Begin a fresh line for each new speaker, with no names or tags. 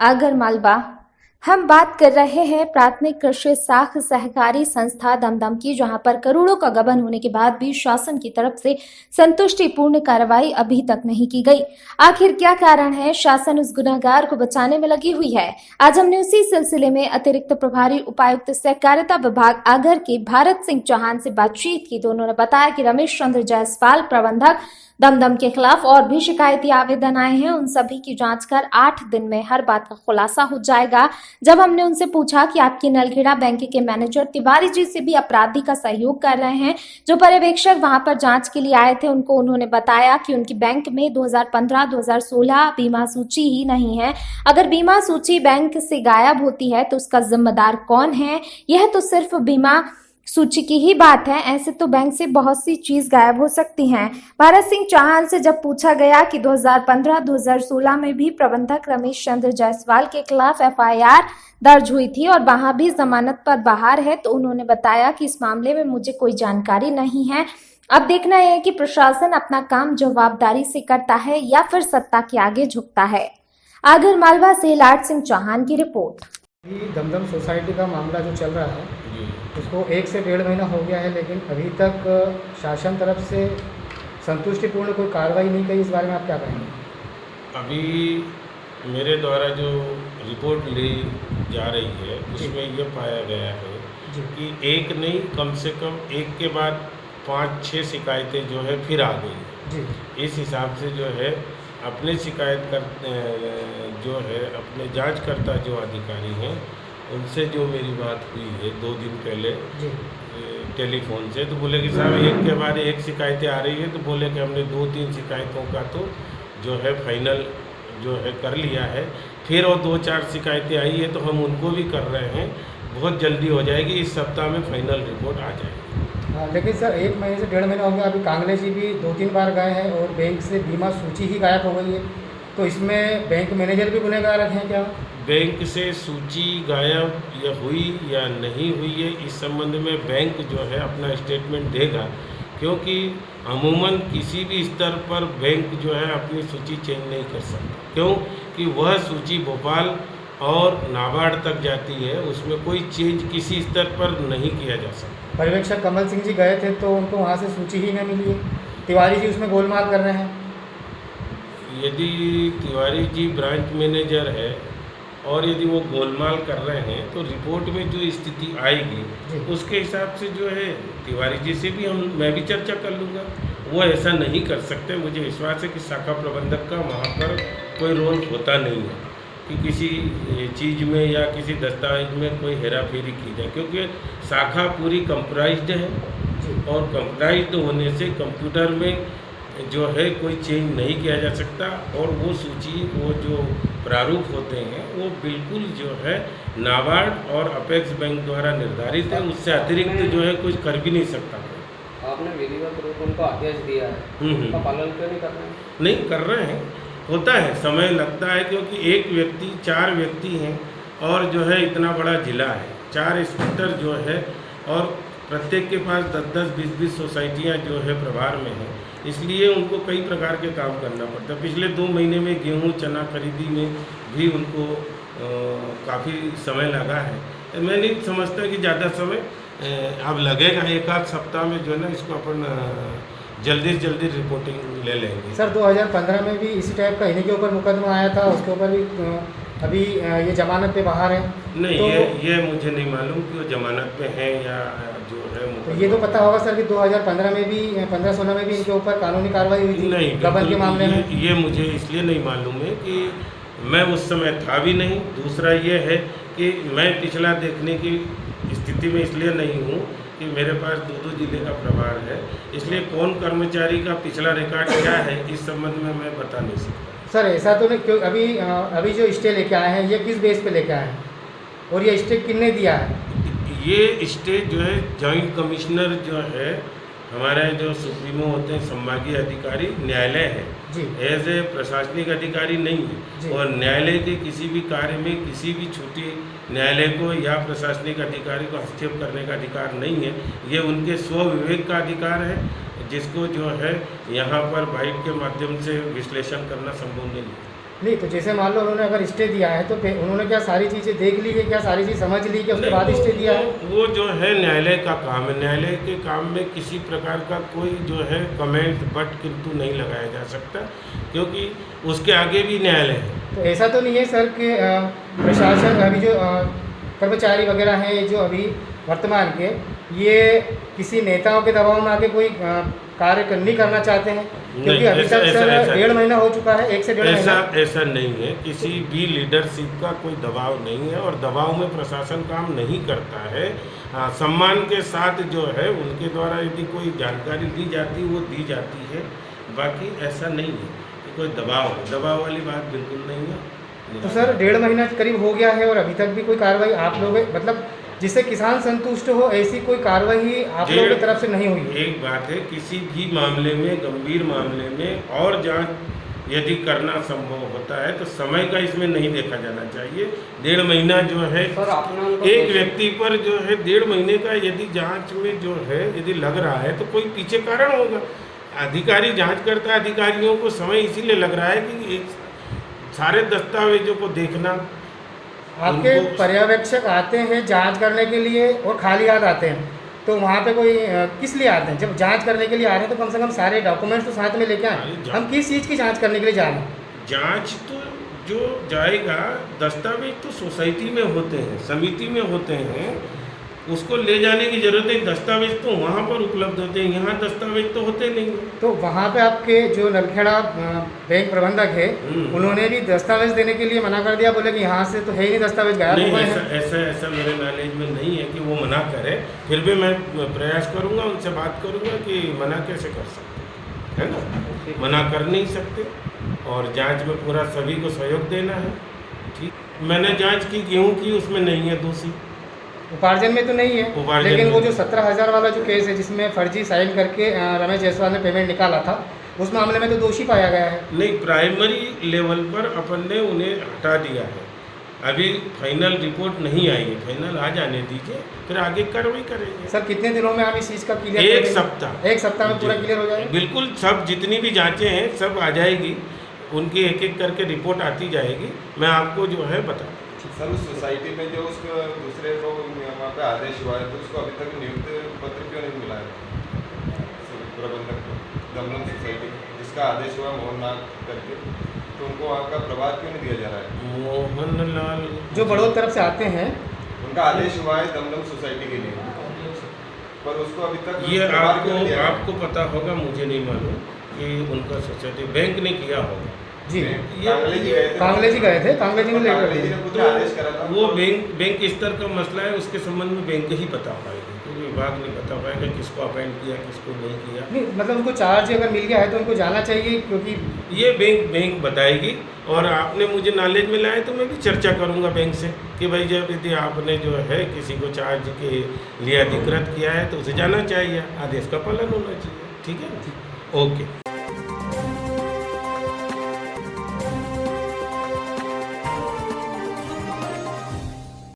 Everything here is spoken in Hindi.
आगर मालवा। हम बात कर रहे हैं प्राथमिक कृषि साख सहकारी संस्था दमदम की, जहां पर करोड़ों का गबन होने के बाद भी शासन की तरफ से संतुष्टिपूर्ण कार्रवाई अभी तक नहीं की गई। आखिर क्या कारण है? शासन उस गुनहगार को बचाने में लगी हुई है। आज हमने उसी सिलसिले में अतिरिक्त प्रभारी उपायुक्त सहकारिता विभाग आगर के भारत सिंह चौहान से बातचीत की, तो उन्होंने बताया कि रमेश चंद्र जायसवाल प्रबंधक दमदम के खिलाफ और भी शिकायती आवेदन आए हैं, उन सभी की जांच कर 8 दिन में हर बात का खुलासा हो जाएगा। जब हमने उनसे पूछा कि आपकी नलखेड़ा बैंक के मैनेजर तिवारी जी से भी अपराधी का सहयोग कर रहे हैं, जो पर्यवेक्षक वहां पर जांच के लिए आए थे, उन्होंने बताया कि उनकी बैंक में 2015-2016 बीमा सूची ही नहीं है। अगर बीमा सूची बैंक से गायब होती है तो उसका जिम्मेदार कौन है? यह तो सिर्फ बीमा सूची की ही बात है, ऐसे तो बैंक से बहुत सी चीज गायब हो सकती हैं। भारत सिंह चौहान से जब पूछा गया कि 2015-2016 में भी प्रबंधक रमेश चंद्र जायसवाल के खिलाफ एफआईआर दर्ज हुई थी और वहां भी जमानत पर बाहर है, तो उन्होंने बताया कि इस मामले में मुझे कोई जानकारी नहीं है। अब देखना है कि प्रशासन अपना काम जवाबदारी से करता है या फिर सत्ता के आगे झुकता है। आगर मालवा से लाट सिंह चौहान की रिपोर्ट।
दमदम सोसाइटी का मामला जो चल रहा है उसको 1 से 1.5 महीना हो गया है, लेकिन अभी तक शासन तरफ से संतुष्टिपूर्ण कोई कार्रवाई नहीं की। इस बारे में आप क्या कहेंगे?
अभी मेरे द्वारा जो रिपोर्ट ली जा रही है उसमें ये पाया गया है कि एक नहीं, कम से कम एक के बाद 5-6 शिकायतें जो है फिर आ गई। इस हिसाब से जो है अपने शिकायत कर जो है अपने जांचकर्ता जो अधिकारी हैं उनसे जो मेरी बात हुई है 2 दिन पहले टेलीफोन से, तो बोले कि साहब एक के बाद एक शिकायतें आ रही है, तो बोले कि हमने 2-3 शिकायतों का तो जो है फाइनल जो है कर लिया है, फिर और 2-4 शिकायतें आई है तो हम उनको भी कर रहे हैं, बहुत जल्दी हो जाएगी, इस सप्ताह में फाइनल रिपोर्ट आ जाएगी।
लेकिन सर 1 महीने से 1.5 महीना हो गया, अभी कांगले जी भी 2-3 बार गए हैं और बैंक से बीमा सूची ही गायब हो गई है, तो इसमें बैंक मैनेजर भी गुनहगार हैं क्या?
बैंक से सूची गायब या हुई या नहीं हुई है, इस संबंध में बैंक जो है अपना स्टेटमेंट देगा, क्योंकि अमूमन किसी भी स्तर पर बैंक जो है अपनी सूची चेंज नहीं कर सकता, क्योंकि वह सूची भोपाल और नाबार्ड तक जाती है, उसमें कोई चेंज किसी स्तर पर नहीं किया जा सकता।
पर्यवेक्षक कमल सिंह जी गए थे तो उनको वहाँ से सूची ही नहीं मिली है, तिवारी जी उसमें गोलमाल कर रहे हैं।
यदि तिवारी जी ब्रांच मैनेजर है और यदि वो गोलमाल कर रहे हैं तो रिपोर्ट में जो स्थिति आएगी उसके हिसाब से जो है तिवारी जी से भी मैं भी चर्चा कर लूँगा। वो ऐसा नहीं कर सकते, मुझे विश्वास है कि शाखा प्रबंधक का वहाँ पर कोई रोल होता नहीं है कि किसी चीज़ में या किसी दस्तावेज में कोई हेरा फेरी की जाए, क्योंकि शाखा पूरी कंप्यूटराइज्ड है और कंप्यूटराइज्ड होने से कंप्यूटर में जो है कोई चेंज नहीं किया जा सकता, और वो सूची वो जो प्रारूप होते हैं वो बिल्कुल जो है नाबार्ड और अपेक्स बैंक द्वारा निर्धारित है, उससे अतिरिक्त जो है कुछ कर भी नहीं सकता।
आपने विधिवत रूप उनको आदेश दिया है, उनका पालन क्यों नहीं कर रहे हैं?
नहीं कर रहे हैं, होता है, समय लगता है, क्योंकि एक व्यक्ति 4 व्यक्ति हैं और जो है इतना बड़ा जिला है, 4 इंस्पेक्टर जो है और प्रत्येक के पास 10-10, 20-20 सोसाइटियाँ जो है प्रभार में हैं, इसलिए उनको कई प्रकार के काम करना पड़ता है। पिछले 2 महीने में गेहूं चना खरीदी में भी उनको काफ़ी समय लगा है। मैं नहीं समझता कि ज़्यादा समय अब लगेगा, 1-8 सप्ताह में जो है ना इसको अपन जल्दी से जल्दी रिपोर्टिंग ले लेंगे।
सर 2015 में भी इसी टाइप का इन्हीं के ऊपर मुकदमा आया था, उसके ऊपर भी अभी ये जमानत पे बाहर है?
नहीं,
तो
ये मुझे नहीं मालूम कि वो जमानत पे है या जो है।
तो ये तो पता होगा सर कि 2015 में भी 15-16 में भी इनके ऊपर कानूनी कार्रवाई हुई थी
नहीं
गबन के मामले में।
ये मुझे इसलिए नहीं मालूम है कि मैं उस समय था भी नहीं, दूसरा ये है कि मैं पिछला देखने की स्थिति में इसलिए नहीं हूँ कि मेरे पास 2-2 जिले का प्रभार है, इसलिए कौन कर्मचारी का पिछला रिकॉर्ड क्या है इस संबंध में मैं बता नहीं सकता।
सर ऐसा तो नहीं, क्यों अभी जो स्टे लेके आए हैं ये किस बेस पे लेके आए हैं और ये स्टे किसने दिया है?
ये स्टे जो है जॉइंट कमिश्नर जो है हमारे जो सुप्रीमो होते हैं संभागीय अधिकारी न्यायालय है, एज ए प्रशासनिक अधिकारी नहीं है, और न्यायालय के किसी भी कार्य में किसी भी छुट्टी न्यायालय को या प्रशासनिक अधिकारी को हस्तक्षेप करने का अधिकार नहीं है। ये उनके स्व विवेक का अधिकार है, जिसको जो है यहाँ पर बाइट के माध्यम से विश्लेषण करना संभव नहीं है।
नहीं, तो जैसे मान लो उन्होंने अगर स्टे दिया है तो उन्होंने क्या सारी चीज़ें देख ली है, क्या सारी चीज़ समझ ली, क्या उसके बाद स्टे दिया है?
वो जो है न्यायालय का काम है। न्यायालय के काम में किसी प्रकार का कोई जो है कमेंट बट किंतु नहीं लगाया जा सकता, क्योंकि उसके आगे भी न्यायालय है।
तो ऐसा तो नहीं है सर कि प्रशासन अभी जो कर्मचारी वगैरह हैं जो अभी वर्तमान के, ये किसी नेताओं के दबाव में आके कोई कार्य नहीं करना चाहते हैं? क्योंकि अभी तक सर 1.5 महीना हो चुका है, 1 से 1.5 महीना।
ऐसा नहीं है, किसी भी लीडरशिप का कोई दबाव नहीं है और दबाव में प्रशासन काम नहीं करता है। हाँ, सम्मान के साथ जो है उनके द्वारा यदि कोई जानकारी दी जाती है वो दी जाती है, बाकी ऐसा नहीं है कि कोई दबाव वाली बात बिल्कुल नहीं है।
तो सर 1.5 महीना करीब हो गया है और अभी तक भी कोई कार्रवाई आप लोग मतलब जिससे किसान संतुष्ट हो, ऐसी कोई कार्रवाई आप लोगों की तरफ से नहीं हुई?
एक बात है, किसी भी मामले में, गंभीर मामले में और जांच यदि करना संभव होता है तो समय का इसमें नहीं देखा जाना चाहिए। 1.5 महीना जो है एक व्यक्ति पर जो है 1.5 महीने का यदि जांच में जो है यदि लग रहा है तो कोई पीछे कारण होगा। अधिकारी जांच करता है, अधिकारियों को समय इसीलिए लग रहा है कि सारे दस्तावेजों को देखना।
आपके पर्यवेक्षक आते हैं जांच करने के लिए और खाली हाथ आते हैं, तो वहाँ पे कोई किस लिए आते हैं? जब जांच करने के लिए आ रहे हैं तो कम से कम सारे डॉक्यूमेंट्स तो साथ में लेके आए। हम किस चीज़ की जांच करने के लिए जा रहे हैं?
जांच तो जो जाएगा, दस्तावेज तो सोसाइटी में होते हैं, समिति में होते हैं, उसको ले जाने की जरूरत है। दस्तावेज तो वहाँ पर उपलब्ध होते हैं, यहाँ दस्तावेज तो होते नहीं।
तो वहाँ पे आपके जो नलखेड़ा बैंक प्रबंधक है उन्होंने भी दस्तावेज देने के लिए मना कर दिया, बोले कि यहाँ से तो है ही नहीं दस्तावेज, गायब हो गए हैं।
ऐसा मेरे नॉलेज में नहीं है कि वो मना करे। फिर भी मैं प्रयास करूँगा, उनसे बात करूँगा कि मना कैसे कर सकते, है ना? मना कर नहीं सकते और जाँच में पूरा सभी को सहयोग देना है। ठीक, मैंने जाँच की, गेहूँ की, उसमें नहीं है दोषी।
उपार्जन में तो नहीं है, लेकिन वो जो 17,000 वाला जो केस है जिसमें फर्जी साइन करके रमेश जायसवाल ने पेमेंट निकाला था, उस मामले में तो दोषी पाया गया है।
नहीं, प्राइमरी लेवल पर अपन ने उन्हें हटा दिया है। अभी फाइनल रिपोर्ट नहीं आई है, फाइनल आ जाने दीजिए, फिर आगे कार्रवाई करेंगे।
सर कितने दिनों में हम इस चीज़ का क्लियर?
1 सप्ताह।
1 सप्ताह में पूरा क्लियर हो जाएगा?
बिल्कुल, सब जितनी भी जांचें हैं सब आ जाएगी, उनकी एक एक करके रिपोर्ट आती जाएगी, मैं आपको जो है बता।
सर उस सोसाइटी में जो उसको दूसरे को वहाँ पे आदेश हुआ है तो उसको अभी तक नियुक्ति पत्र क्यों नहीं मिला है प्रबंधक को? दमदम सोसाइटी जिसका आदेश हुआ मोहनलाल करके, तो उनको वहाँ का प्रभार क्यों नहीं दिया जा रहा है?
मोहनलाल
जो बड़ौद तरफ से आते हैं,
उनका आदेश हुआ है दमदम सोसाइटी के लिए, पर उसको अभी तक
ये आपको पता होगा, मुझे नहीं मालूम कि उनका सोसाइटी बैंक ने किया होगा।
जी,
कांगले जी गए थे,
कांगले जी ने लेकर
तो आदेश करा था।
वो बैंक स्तर का मसला है, उसके संबंध में बैंक ही बता पाएगी, क्योंकि विभाग नहीं बता पाएगा किसको अपॉइंट किया, किसको नहीं किया।
नहीं, मतलब उनको चार्ज अगर मिल गया है तो उनको जाना चाहिए, क्योंकि
ये बैंक बताएगी। और आपने मुझे नॉलेज में लाया तो मैं भी चर्चा करूंगा बैंक से कि भाई जब यदि आपने जो है किसी को चार्ज के लिए अधिकृत किया है तो उसे जाना चाहिए, आदेश का पालन होना चाहिए। ठीक है, ओके।